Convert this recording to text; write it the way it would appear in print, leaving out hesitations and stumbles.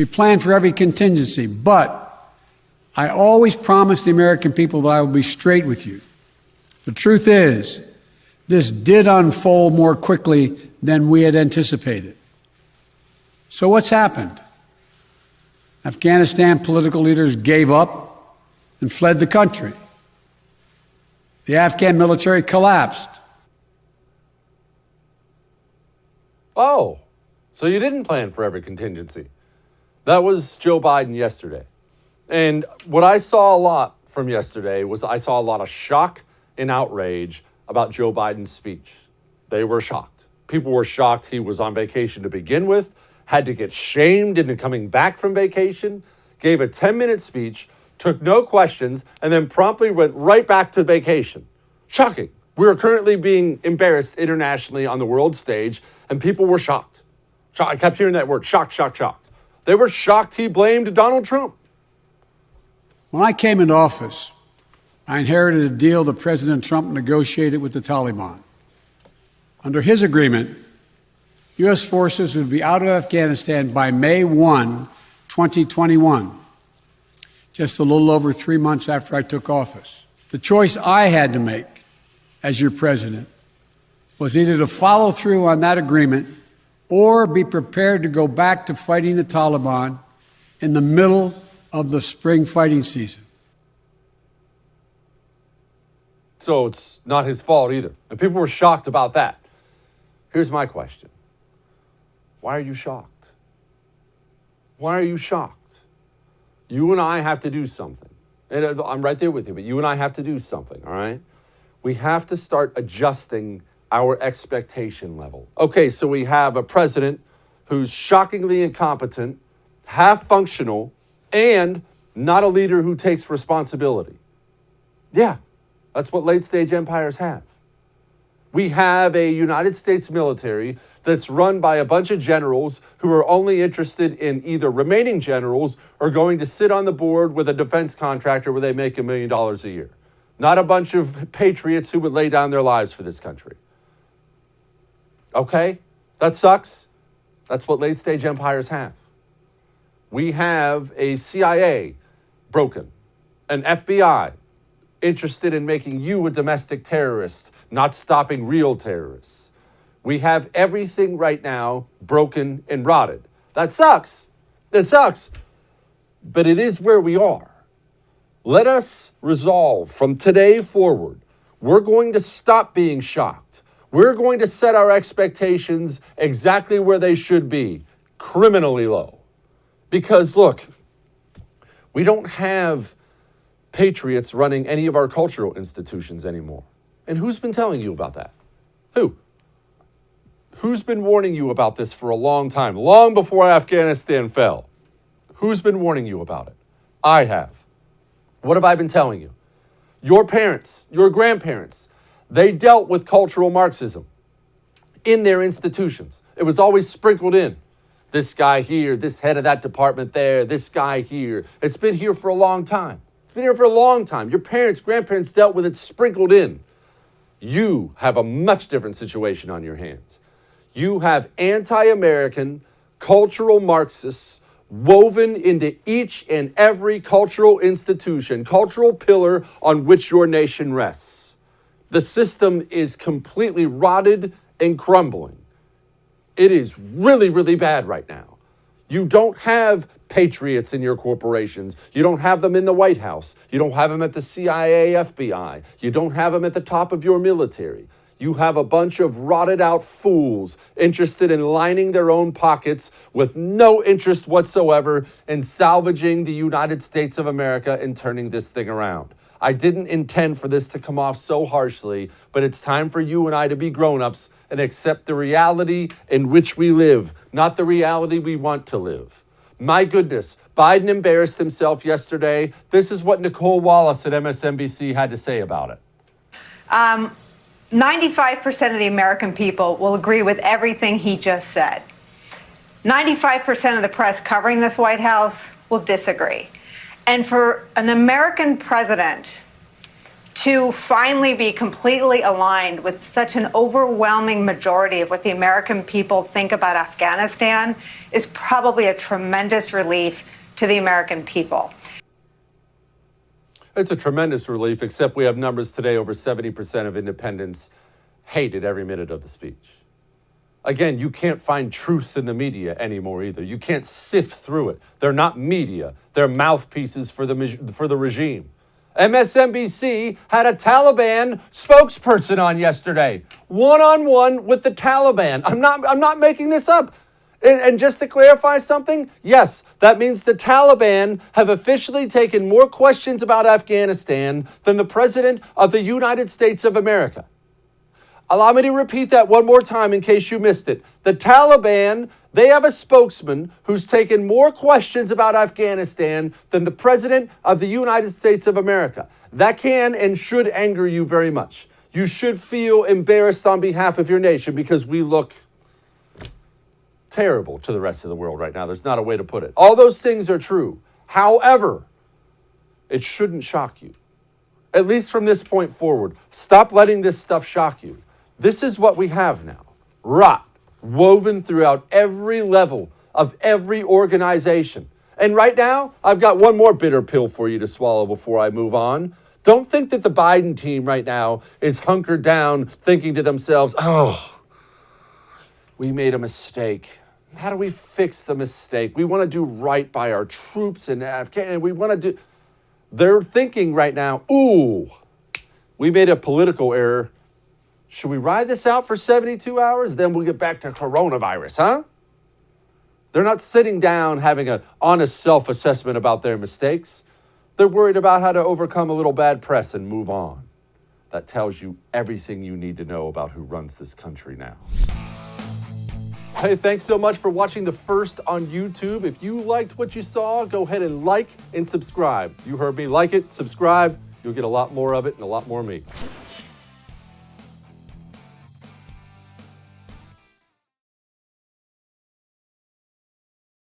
We planned for every contingency, but I always promised the American people that I would be straight with you. The truth is, this did unfold more quickly than we had anticipated. So what's happened? Afghanistan political leaders gave up and fled the country. The Afghan military collapsed. Oh, so you didn't plan for every contingency. That was Joe Biden yesterday. And what I saw a lot from yesterday was I saw a lot of shock and outrage about Joe Biden's speech. They were shocked. People were shocked he was on vacation to begin with, had to get shamed into coming back from vacation, gave a 10-minute speech, took no questions, and then promptly went right back to vacation. Shocking. We are currently being embarrassed internationally on the world stage, and people were shocked. I kept hearing that word, shocked, shocked, shocked. They were shocked he blamed Donald Trump. When I came into office, I inherited a deal that President Trump negotiated with the Taliban. Under his agreement, U.S. forces would be out of Afghanistan by May 1, 2021, just a little over 3 months after I took office. The choice I had to make as your president was either to follow through on that agreement or be prepared to go back to fighting the Taliban in the middle of the spring fighting season. So it's not his fault either. And people were shocked about that. Here's my question. Why are you shocked? Why are you shocked? You and I have to do something. And I'm right there with you, but you and I have to do something, all right? We have to start adjusting our expectation level. Okay, so we have a president who's shockingly incompetent, half functional, and not a leader who takes responsibility. Yeah, that's what late stage empires have. We have a United States military that's run by a bunch of generals who are only interested in either remaining generals or going to sit on the board with a defense contractor where they make $1 million a year. Not a bunch of patriots who would lay down their lives for this country. Okay, that sucks. That's what late stage empires have. We have a CIA broken, an FBI interested in making you a domestic terrorist, not stopping real terrorists. We have everything right now broken and rotted. That sucks. It sucks. But it is where we are. Let us resolve from today forward. We're going to stop being shocked. We're going to set our expectations exactly where they should be, criminally low. Because look, we don't have patriots running any of our cultural institutions anymore. And who's been telling you about that? Who? Who's been warning you about this for a long time, long before Afghanistan fell? Who's been warning you about it? I have. What have I been telling you? Your parents, your grandparents, they dealt with cultural Marxism in their institutions. It was always sprinkled in. This guy here, this head of that department there, this guy here. It's been here for a long time. It's been here for a long time. Your parents, grandparents dealt with it sprinkled in. You have a much different situation on your hands. You have anti-American cultural Marxists woven into each and every cultural institution, cultural pillar on which your nation rests. The system is completely rotted and crumbling. It is really, really bad right now. You don't have patriots in your corporations. You don't have them in the White House. You don't have them at the CIA, FBI. You don't have them at the top of your military. You have a bunch of rotted out fools interested in lining their own pockets with no interest whatsoever in salvaging the United States of America and turning this thing around. I didn't intend for this to come off so harshly, but it's time for you and I to be grown-ups and accept the reality in which we live, not the reality we want to live. My goodness, Biden embarrassed himself yesterday. This is what Nicole Wallace at MSNBC had to say about it. 95% of the American people will agree with everything he just said. 95% of the press covering this White House will disagree. And for an American president to finally be completely aligned with such an overwhelming majority of what the American people think about Afghanistan is probably a tremendous relief to the American people. It's a tremendous relief, except we have numbers today over 70% of independents hated every minute of the speech. Again, you can't find truth in the media anymore either. You can't sift through it. They're not media. They're mouthpieces for the regime. MSNBC had a Taliban spokesperson on yesterday, one-on-one with the Taliban. I'm not making this up. And just to clarify something, yes, that means the Taliban have officially taken more questions about Afghanistan than the President of the United States of America. Allow me to repeat that one more time in case you missed it. The Taliban, they have a spokesman who's taken more questions about Afghanistan than the President of the United States of America. That can and should anger you very much. You should feel embarrassed on behalf of your nation because we look terrible to the rest of the world right now. There's not a way to put it. All those things are true. However, it shouldn't shock you. At least from this point forward. Stop letting this stuff shock you. This is what we have now. Rot woven throughout every level of every organization. And right now, I've got one more bitter pill for you to swallow before I move on. Don't think that the Biden team right now is hunkered down thinking to themselves, oh, we made a mistake. How do we fix the mistake? We want to do right by our troops in Afghanistan. We want to do... They're thinking right now, ooh, we made a political error. Should we ride this out for 72 hours? Then we'll get back to coronavirus, huh? They're not sitting down having an honest self-assessment about their mistakes. They're worried about how to overcome a little bad press and move on. That tells you everything you need to know about who runs this country now. Hey, thanks so much for watching The First on YouTube. If you liked what you saw, go ahead and like and subscribe. You heard me. Like it, subscribe. You'll get a lot more of it and a lot more of me.